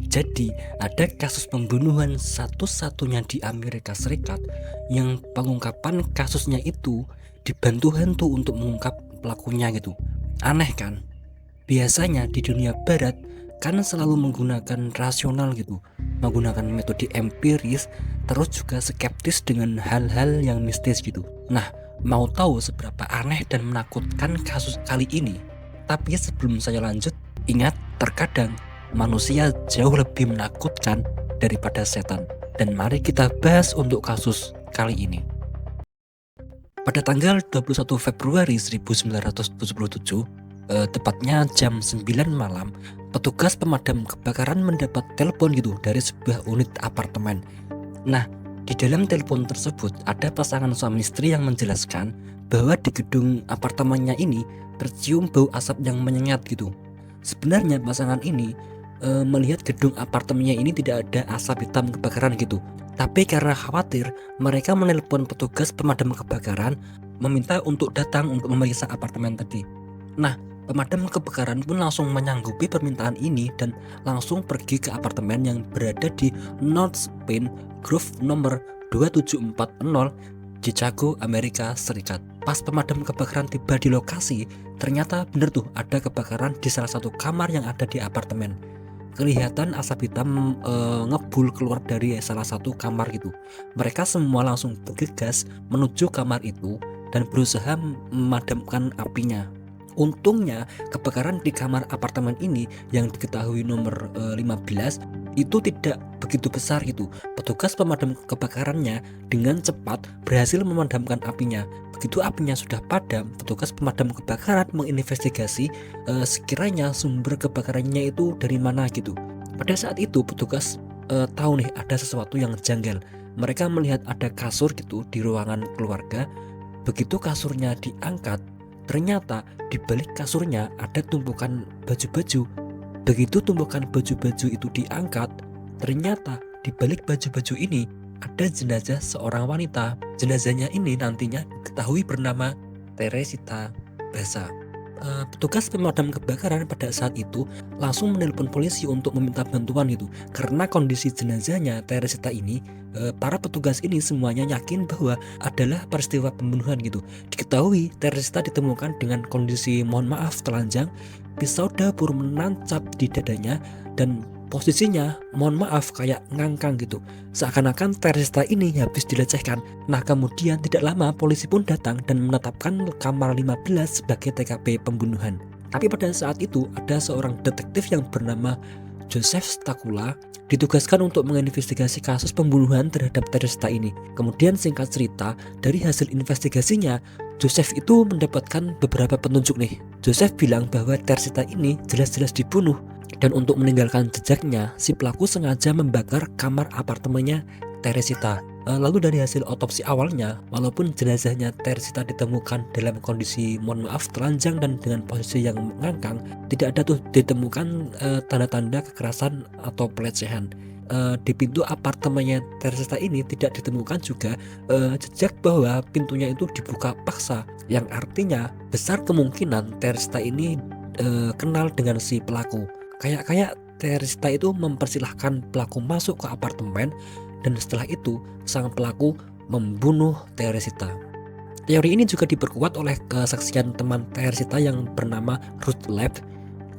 Jadi, ada kasus pembunuhan satu-satunya di Amerika Serikat yang pengungkapan kasusnya itu dibantu hantu untuk mengungkap pelakunya gitu. Aneh kan? Biasanya di dunia barat kan selalu menggunakan rasional gitu, menggunakan metode empiris, terus juga skeptis dengan hal-hal yang mistis gitu. Nah, mau tahu seberapa aneh dan menakutkan kasus kali ini? Tapi sebelum saya lanjut, ingat terkadang manusia jauh lebih menakutkan daripada setan. Dan mari kita bahas untuk kasus kali ini. Pada tanggal 21 Februari 1977, tepatnya jam 9 malam, petugas pemadam kebakaran mendapat telepon gitu dari sebuah unit apartemen. Nah, di dalam telepon tersebut ada pasangan suami istri yang menjelaskan bahwa di gedung apartemennya ini tercium bau asap yang menyengat gitu. Sebenarnya pasangan ini melihat gedung apartemennya ini tidak ada asap hitam kebakaran gitu. Tapi karena khawatir, mereka menelpon petugas pemadam kebakaran meminta untuk datang untuk memeriksa apartemen tadi. Nah, pemadam kebakaran pun langsung menyanggupi permintaan ini dan langsung pergi ke apartemen yang berada di North Pine Grove nomor 2740 Chicago, Amerika Serikat. Pas pemadam kebakaran tiba di lokasi, ternyata bener tuh ada kebakaran di salah satu kamar yang ada di apartemen. Kelihatan asap hitam ngebul keluar dari salah satu kamar gitu. Mereka semua langsung bergegas menuju kamar itu dan berusaha memadamkan apinya. Untungnya kebakaran di kamar apartemen ini yang diketahui nomor 15 itu tidak begitu besar gitu. Petugas pemadam kebakarannya dengan cepat berhasil memadamkan apinya. Begitu apinya sudah padam, petugas pemadam kebakaran menginvestigasi sekiranya sumber kebakarannya itu dari mana gitu. Pada saat itu petugas tahu nih ada sesuatu yang janggal. Mereka melihat ada kasur gitu di ruangan keluarga. Begitu kasurnya diangkat, ternyata di balik kasurnya ada tumpukan baju-baju. Begitu tumpukan baju-baju itu diangkat, ternyata di balik baju-baju ini ada jenazah seorang wanita. Jenazahnya ini nantinya diketahui bernama Teresita Basa. Petugas pemadam kebakaran pada saat itu langsung menelpon polisi untuk meminta bantuan gitu. Karena kondisi jenazahnya Teresita ini, para petugas ini semuanya yakin bahwa adalah peristiwa pembunuhan gitu. Diketahui Teresita ditemukan dengan kondisi mohon maaf telanjang, pisau dapur menancap di dadanya, dan posisinya mohon maaf kayak ngangkang gitu. Seakan-akan Teresita ini habis dilecehkan. Nah, kemudian tidak lama polisi pun datang dan menetapkan kamar 15 sebagai TKP pembunuhan. Tapi pada saat itu ada seorang detektif yang bernama Joseph Stakula ditugaskan untuk menginvestigasi kasus pembunuhan terhadap Teresita ini. Kemudian singkat cerita, dari hasil investigasinya, Joseph itu mendapatkan beberapa petunjuk nih. Joseph bilang bahwa Teresita ini jelas-jelas dibunuh. Dan untuk meninggalkan jejaknya, si pelaku sengaja membakar kamar apartemennya Teresita. Lalu dari hasil otopsi awalnya, walaupun jenazahnya Teresita ditemukan dalam kondisi mohon maaf telanjang dan dengan posisi yang mengangkang, tidak ada tuh ditemukan tanda-tanda kekerasan atau pelecehan. Di pintu apartemennya Teresita ini tidak ditemukan juga jejak bahwa pintunya itu dibuka paksa, yang artinya besar kemungkinan Teresita ini kenal dengan si pelaku. Kayak Teresita itu mempersilahkan pelaku masuk ke apartemen dan setelah itu sang pelaku membunuh Teresita. Teori ini juga diperkuat oleh kesaksian teman Teresita yang bernama Ruth Leib,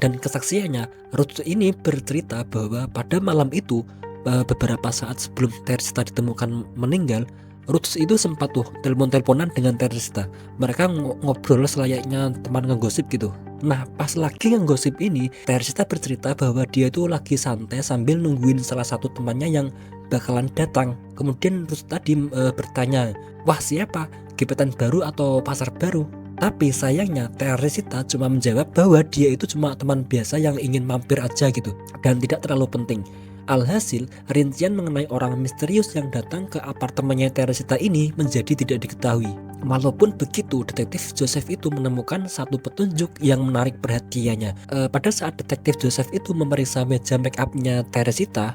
dan kesaksiannya Ruth ini bercerita bahwa pada malam itu beberapa saat sebelum Teresita ditemukan meninggal, Ruth itu sempat tuh telepon-teleponan dengan Teresita. Mereka ngobrol selayaknya teman ngegosip gitu. Nah, pas lagi ngegosip ini, Teresita bercerita bahwa dia itu lagi santai sambil nungguin salah satu temannya yang bakalan datang. Kemudian Ruth tadi bertanya, wah siapa? Gebetan baru atau pasar baru? Tapi sayangnya Teresita cuma menjawab bahwa dia itu cuma teman biasa yang ingin mampir aja gitu, dan tidak terlalu penting. Alhasil, rincian mengenai orang misterius yang datang ke apartemennya Teresita ini menjadi tidak diketahui. Walaupun begitu, detektif Joseph itu menemukan satu petunjuk yang menarik perhatiannya. Pada saat detektif Joseph itu memeriksa meja make upnya Teresita,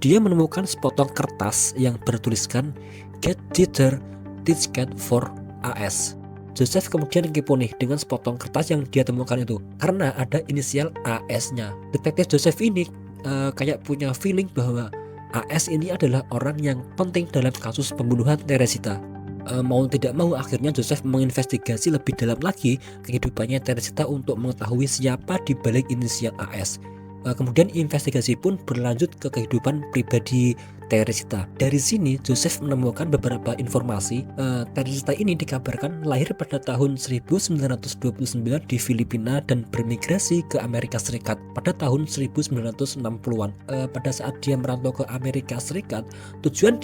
dia menemukan sepotong kertas yang bertuliskan Get Teacher Ticket for AS. Joseph kemudian kepo nih dengan sepotong kertas yang dia temukan itu, karena ada inisial AS-nya. Detektif Joseph ini kayak punya feeling bahwa AS ini adalah orang yang penting dalam kasus pembunuhan Teresita. Mau tidak mau akhirnya Joseph menginvestigasi lebih dalam lagi kehidupannya Teresita untuk mengetahui siapa di balik inisial AS. Kemudian investigasi pun berlanjut ke kehidupan pribadi Teresita. Dari sini Joseph menemukan beberapa informasi. Teresita ini dikabarkan lahir pada tahun 1929 di Filipina dan bermigrasi ke Amerika Serikat pada tahun 1960-an. Pada saat dia merantau ke Amerika Serikat, tujuan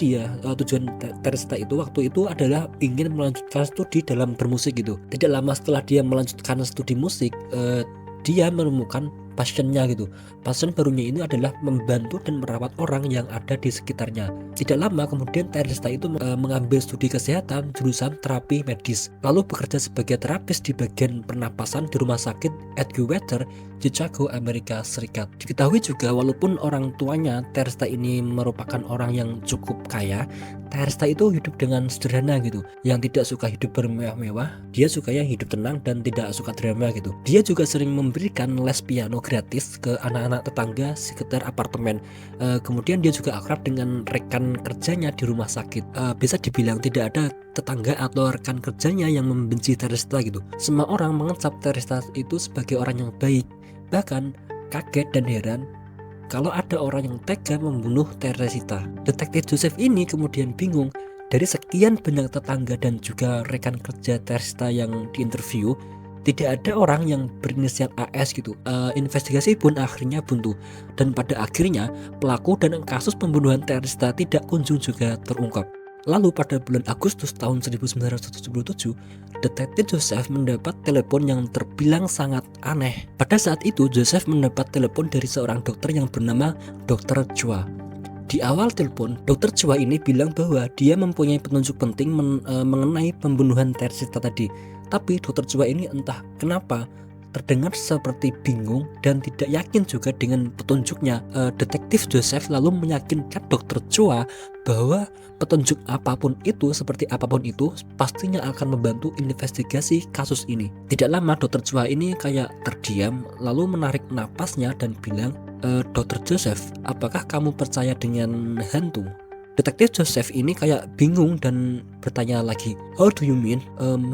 Teresita itu waktu itu adalah ingin melanjutkan studi dalam bermusik gitu. Tidak lama setelah dia melanjutkan studi musik, dia menemukan passionnya gitu. Passion barunya ini adalah membantu dan merawat orang yang ada di sekitarnya. Tidak lama kemudian Teresita itu mengambil studi kesehatan jurusan terapi medis, lalu bekerja sebagai terapis di bagian pernapasan di rumah sakit Edgewater, Chicago, Amerika Serikat. Diketahui juga walaupun orang tuanya Teresita ini merupakan orang yang cukup kaya, Teresita itu hidup dengan sederhana gitu, yang tidak suka hidup bermewah-mewah. Dia sukanya hidup tenang dan tidak suka drama gitu. Dia juga sering memberikan les piano gratis ke anak-anak tetangga sekitar apartemen. Kemudian dia juga akrab dengan rekan kerjanya di rumah sakit. Bisa dibilang tidak ada tetangga atau rekan kerjanya yang membenci Teresita gitu. Semua orang mengecap Teresita itu sebagai orang yang baik. Bahkan kaget dan heran kalau ada orang yang tega membunuh Teresita. Detektif Joseph ini kemudian bingung. Dari sekian banyak tetangga dan juga rekan kerja Teresita yang diinterview, tidak ada orang yang berinisial AS gitu. Investigasi pun akhirnya buntu, dan pada akhirnya pelaku dan kasus pembunuhan Teresita tidak kunjung juga terungkap. Lalu pada bulan Agustus tahun 1977, Detektif Joseph mendapat telepon yang terbilang sangat aneh. Pada saat itu Joseph mendapat telepon dari seorang dokter yang bernama Dr. Chua. Di awal telepon, Dr. Chua ini bilang bahwa dia mempunyai petunjuk penting mengenai pembunuhan Teresita tadi. Tapi Dr. Chua ini entah kenapa terdengar seperti bingung dan tidak yakin juga dengan petunjuknya. Detektif Joseph lalu meyakinkan Dr. Chua bahwa petunjuk apapun itu, seperti apapun itu, pastinya akan membantu investigasi kasus ini. Tidak lama Dr. Chua ini kayak terdiam, lalu menarik napasnya dan bilang, Dr. Joseph, apakah kamu percaya dengan hantu? Detektif Joseph ini kayak bingung dan bertanya lagi, how do you mean?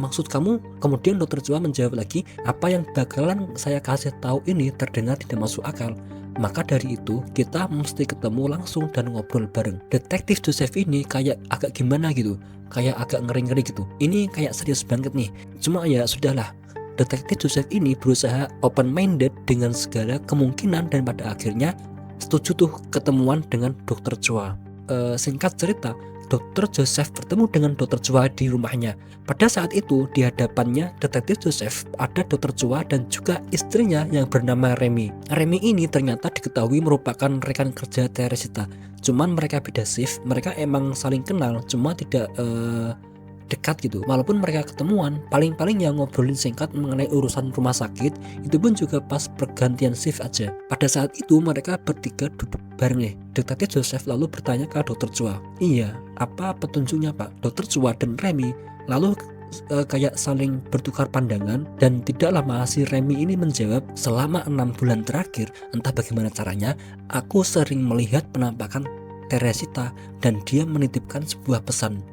Maksud kamu? Kemudian Dr. Chua menjawab lagi, apa yang bakalan saya kasih tahu ini terdengar tidak masuk akal. Maka dari itu kita mesti ketemu langsung dan ngobrol bareng. Detektif Joseph ini kayak agak gimana gitu, kayak agak ngeri-ngeri gitu. Ini kayak serius banget nih. Cuma ya sudahlah. Detektif Joseph ini berusaha open-minded dengan segala kemungkinan dan pada akhirnya setuju tuh ketemuan dengan Dr. Chua. Singkat cerita, Dr. Joseph bertemu dengan Dr. Chua di rumahnya. Pada saat itu di hadapannya Detektif Joseph ada Dr. Chua dan juga istrinya yang bernama Remy. Remy ini ternyata diketahui merupakan rekan kerja Teresita. Cuman mereka beda shift, mereka emang saling kenal, cuma tidak dekat gitu. Walaupun mereka ketemuan, paling-paling yang ngobrolin singkat mengenai urusan rumah sakit, itu pun juga pas pergantian shift aja. Pada saat itu mereka bertiga duduk bareng nih. Detektif Joseph lalu bertanya ke Dr. Chua, iya, apa petunjuknya Pak? Dr. Chua dan Remy lalu kayak saling bertukar pandangan, dan tidak lama si Remy ini menjawab, selama 6 bulan terakhir, entah bagaimana caranya, aku sering melihat penampakan Teresita dan dia menitipkan sebuah pesan.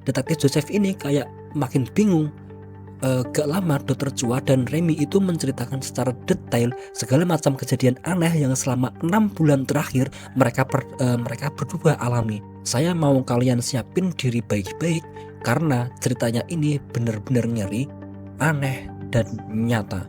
Detektif Joseph ini kayak makin bingung. Gak lama Dr. Chua dan Remy itu menceritakan secara detail segala macam kejadian aneh yang selama 6 bulan terakhir mereka berdua alami. Saya mau kalian siapin diri baik-baik karena ceritanya ini benar-benar ngeri, aneh, dan nyata.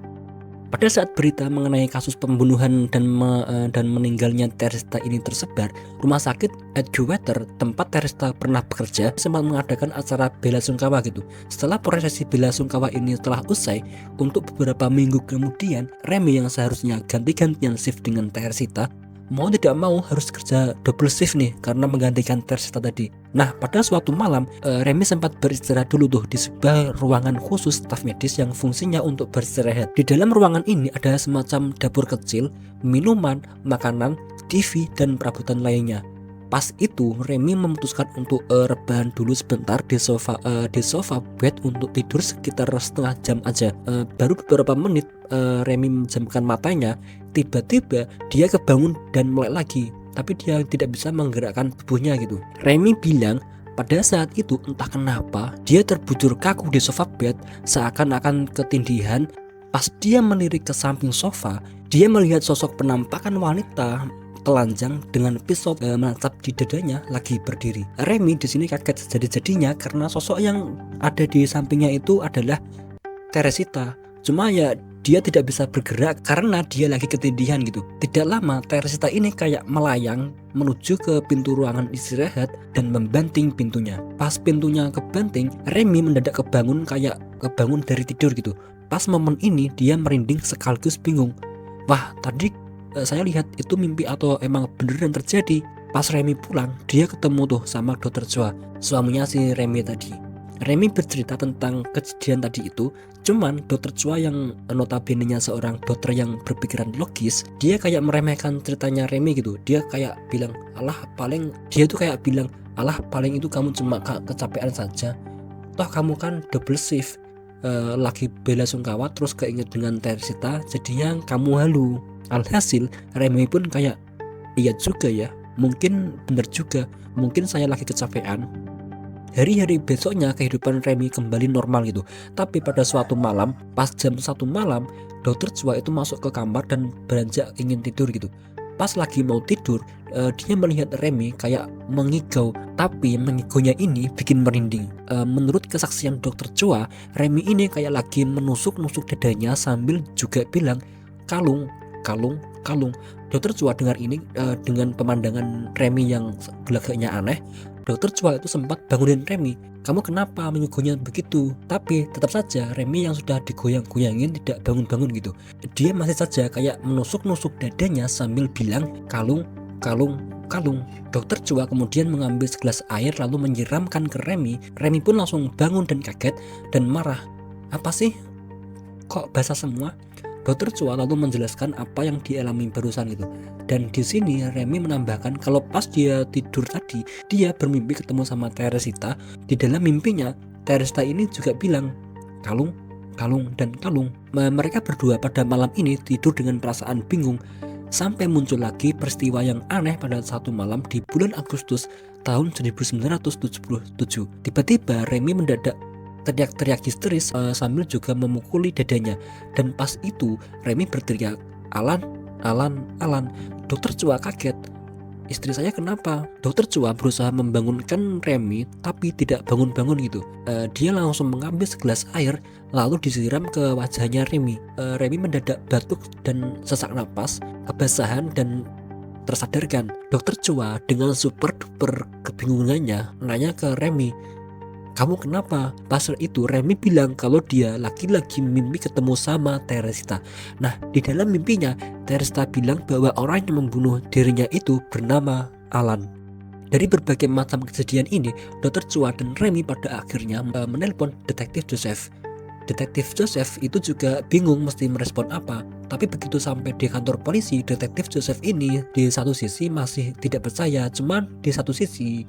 Pada saat berita mengenai kasus pembunuhan dan meninggalnya Teresita ini tersebar, rumah sakit Edgewater tempat Teresita pernah bekerja sempat mengadakan acara bela sungkawa gitu. Setelah prosesi bela sungkawa ini telah usai, untuk beberapa minggu kemudian, Remy yang seharusnya ganti-gantian shift dengan Teresita, mau tidak mau harus kerja double shift nih karena menggantikan Teresita tadi. Nah, pada suatu malam Remy sempat beristirahat dulu tuh di sebuah ruangan khusus staf medis yang fungsinya untuk beristirahat. Di dalam ruangan ini ada semacam dapur kecil, minuman, makanan, TV, dan perabotan lainnya. Pas itu Remy memutuskan untuk rebahan dulu sebentar di sofa bed untuk tidur sekitar setengah jam aja. Baru beberapa menit Remy menjamkan matanya, tiba-tiba dia kebangun dan melek lagi, tapi dia tidak bisa menggerakkan tubuhnya gitu. Remy bilang pada saat itu entah kenapa dia terbujur kaku di sofa bed seakan-akan ketindihan. Pas dia melirik ke samping sofa, dia melihat sosok penampakan wanita telanjang dengan pisau menancap di dadanya lagi berdiri. Remy di sini kaget sejadi-jadinya karena sosok yang ada di sampingnya itu adalah Teresita. Cuma ya dia tidak bisa bergerak karena dia lagi ketindihan gitu. Tidak lama Teresita ini kayak melayang menuju ke pintu ruangan istirahat dan membanting pintunya. Pas pintunya kebanting, Remy mendadak kebangun dari tidur gitu. Pas momen ini dia merinding sekaligus bingung. Wah, tadi saya lihat itu mimpi atau emang beneran terjadi. Pas Remy pulang, dia ketemu tuh sama Dokter Chua, suaminya si Remy tadi. Remy bercerita tentang kejadian tadi itu, cuman Dokter Chua yang notabene-nya seorang dokter yang berpikiran logis, dia kayak meremehkan ceritanya Remy gitu. Dia kayak bilang, alah paling itu kamu cuma kecapean saja. Toh kamu kan double shift, lagi bela sungkawa terus keinget dengan Teresita, jadinya kamu halu. Alhasil Remy pun kayak iya juga ya, mungkin bener juga, mungkin saya lagi kecapean. Hari-hari besoknya kehidupan Remy kembali normal gitu. Tapi pada suatu malam, pas jam 1 malam, Dokter Chua itu masuk ke kamar dan beranjak ingin tidur gitu. Pas lagi mau tidur, dia melihat Remy kayak mengigau, tapi mengigaunya ini bikin merinding. Menurut kesaksian Dokter Chua, Remy ini kayak lagi menusuk-nusuk dadanya sambil juga bilang kalung. Dokter Chua dengar ini dengan pemandangan Remy yang gelagaknya aneh. Dokter Chua itu sempat bangunin Remy, kamu kenapa mengigaunya begitu? Tapi tetap saja Remy yang sudah digoyang-goyangin tidak bangun-bangun gitu. Dia masih saja kayak menusuk-nusuk dadanya sambil bilang kalung. Dokter Chua kemudian mengambil segelas air lalu menyiramkan ke Remy. Remy pun langsung bangun dan kaget dan marah. Apa sih? Kok basah semua? Dokter Chua lalu menjelaskan apa yang dialami barusan itu. Dan di sini Remy menambahkan kalau pas dia tidur tadi, dia bermimpi ketemu sama Teresita. Di dalam mimpinya, Teresita ini juga bilang kalung. Mereka berdua pada malam ini tidur dengan perasaan bingung. Sampai muncul lagi peristiwa yang aneh pada satu malam di bulan Agustus tahun 1977. Tiba-tiba Remy mendadak teriak-teriak histeris sambil juga memukuli dadanya. Dan pas itu Remy berteriak, Alan. Dokter Chua kaget, istri saya kenapa? Dokter Chua berusaha membangunkan Remy tapi tidak bangun-bangun gitu. Dia langsung mengambil segelas air lalu disiram ke wajahnya Remy. Remy mendadak batuk dan sesak napas, kebasahan dan tersadarkan. Dokter Chua dengan super duper kebingungannya nanya ke Remy, kamu kenapa? Pas itu Remy bilang kalau dia lagi-lagi mimpi ketemu sama Teresita. Nah, di dalam mimpinya Teresita bilang bahwa orang yang membunuh dirinya itu bernama Alan. Dari berbagai macam kejadian ini, Dr. Chua dan Remy pada akhirnya menelpon Detektif Joseph. Detektif Joseph itu juga bingung mesti merespon apa. Tapi begitu sampai di kantor polisi, Detektif Joseph ini di satu sisi masih tidak percaya, cuman di satu sisi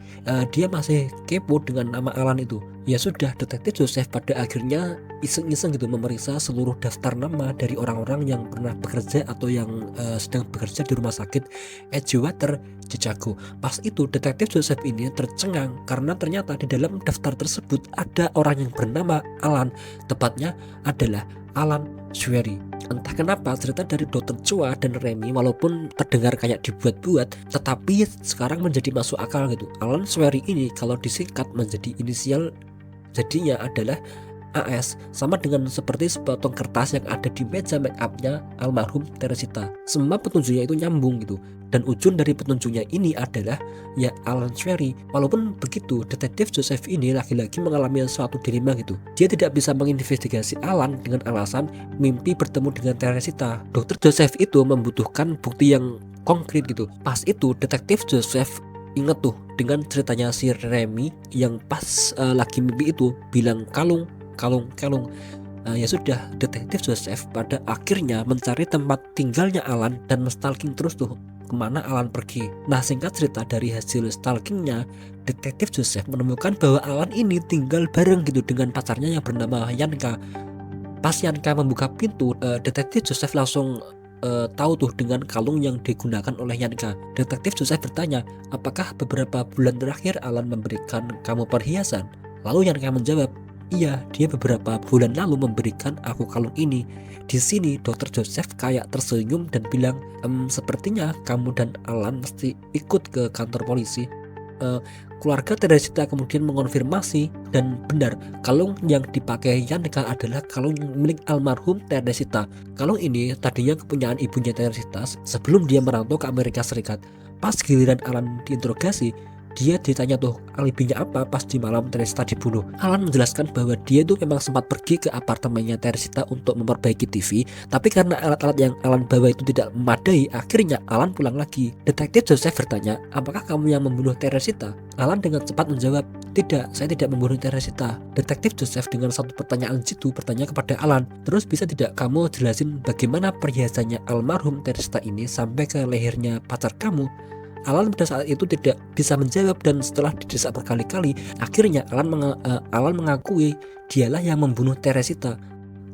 dia masih kepo dengan nama Alan itu. Ya sudah, Detektif Joseph pada akhirnya iseng-iseng gitu memeriksa seluruh daftar nama dari orang-orang yang pernah bekerja atau yang sedang bekerja di rumah sakit Edgewater, Chicago. Pas itu Detektif Joseph ini tercengang karena ternyata di dalam daftar tersebut ada orang yang bernama Alan, tepatnya adalah Alan Swery. Entah kenapa cerita dari Dr. Chua dan Remy walaupun terdengar kayak dibuat-buat, tetapi sekarang menjadi masuk akal gitu. Alan Swery ini kalau disingkat menjadi inisial jadinya adalah AS, sama dengan seperti sepotong kertas yang ada di meja make upnya almarhum Teresita. Semua petunjuknya itu nyambung gitu. Dan ujung dari petunjuknya ini adalah ya Alan Swery. Walaupun begitu, Detektif Joseph ini lagi-lagi mengalami suatu dilema gitu. Dia tidak bisa menginvestigasi Alan dengan alasan mimpi bertemu dengan Teresita. Dokter Joseph itu membutuhkan bukti yang konkret gitu. Pas itu Detektif Joseph inget tuh dengan ceritanya si Remy yang pas lagi mimpi itu bilang kalung. Ya sudah, Detektif Joseph pada akhirnya mencari tempat tinggalnya Alan dan stalking terus tuh kemana Alan pergi. Nah, singkat cerita dari hasil stalkingnya, detektif Joseph menemukan bahwa Alan ini tinggal bareng gitu dengan pacarnya yang bernama Yanka. Pas Yanka membuka pintu, detektif Joseph langsung tahu tuh dengan kalung yang digunakan oleh Yanka. Detektif Joseph bertanya, apakah beberapa bulan terakhir Alan memberikan kamu perhiasan? Lalu Yanka menjawab, iya, dia beberapa bulan lalu memberikan aku kalung ini. Di sini Dr. Joseph kayak tersenyum dan bilang, sepertinya kamu dan Alan mesti ikut ke kantor polisi. Keluarga Teresita kemudian mengonfirmasi, dan benar, kalung yang dipakai Yanka adalah kalung milik almarhum Teresita. Kalung ini tadinya kepunyaan ibunya Teresita sebelum dia merantau ke Amerika Serikat. Pas giliran Alan diinterogasi, dia ditanya tuh alibinya apa pas di malam Teresita dibunuh. Alan menjelaskan bahwa dia itu memang sempat pergi ke apartemennya Teresita untuk memperbaiki TV, tapi karena alat-alat yang Alan bawa itu tidak memadai, akhirnya Alan pulang lagi. Detektif Joseph bertanya, apakah kamu yang membunuh Teresita? Alan dengan cepat menjawab, tidak, saya tidak membunuh Teresita. Detektif Joseph dengan satu pertanyaan situ bertanya kepada Alan, terus bisa tidak kamu jelasin bagaimana perhiasannya almarhum Teresita ini sampai ke lehernya pacar kamu? Alan pada saat itu tidak bisa menjawab, dan setelah didesak berkali-kali, akhirnya Alan mengakui dialah yang membunuh Teresita.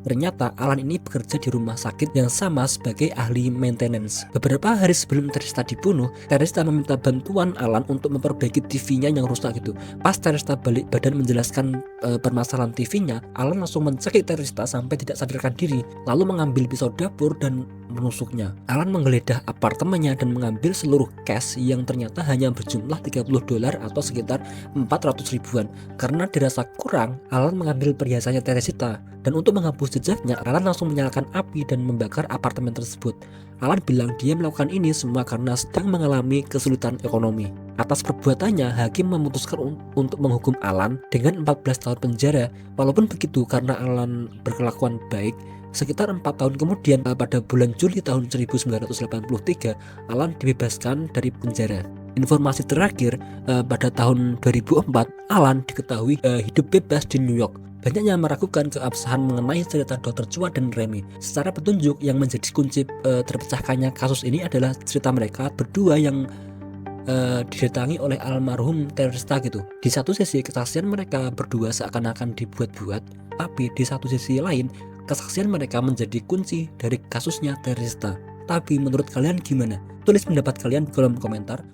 Ternyata Alan ini bekerja di rumah sakit yang sama sebagai ahli maintenance. Beberapa hari sebelum Teresita dibunuh, Teresita meminta bantuan Alan untuk memperbaiki TV-nya yang rusak gitu. Pas Teresita balik badan menjelaskan permasalahan TV-nya, Alan langsung mencekik Teresita sampai tidak sadarkan diri, lalu mengambil pisau dapur dan menusuknya. Alan menggeledah apartemennya dan mengambil seluruh cash yang ternyata hanya berjumlah $30 atau sekitar 400 ribuan. Karena dirasa kurang, Alan mengambil perhiasannya Teresita, dan untuk menghapus jejaknya, Alan langsung menyalakan api dan membakar apartemen tersebut. Alan bilang dia melakukan ini semua karena sedang mengalami kesulitan ekonomi. Atas perbuatannya, hakim memutuskan untuk menghukum Alan dengan 14 tahun penjara. Walaupun begitu, karena Alan berkelakuan baik, sekitar 4 tahun kemudian, pada bulan Juli tahun 1983, Alan dibebaskan dari penjara. Informasi terakhir, pada tahun 2004, Alan diketahui hidup bebas di New York. Banyak yang meragukan keabsahan mengenai cerita Dr. Chua dan Remy. Secara petunjuk, yang menjadi kunci terpecahkannya kasus ini adalah cerita mereka berdua yang didatangi oleh almarhum Teresita gitu. Di satu sisi kesaksian mereka berdua seakan-akan dibuat-buat, tapi di satu sisi lain kesaksian mereka menjadi kunci dari kasusnya Teresita. Tapi menurut kalian gimana? Tulis pendapat kalian di kolom komentar.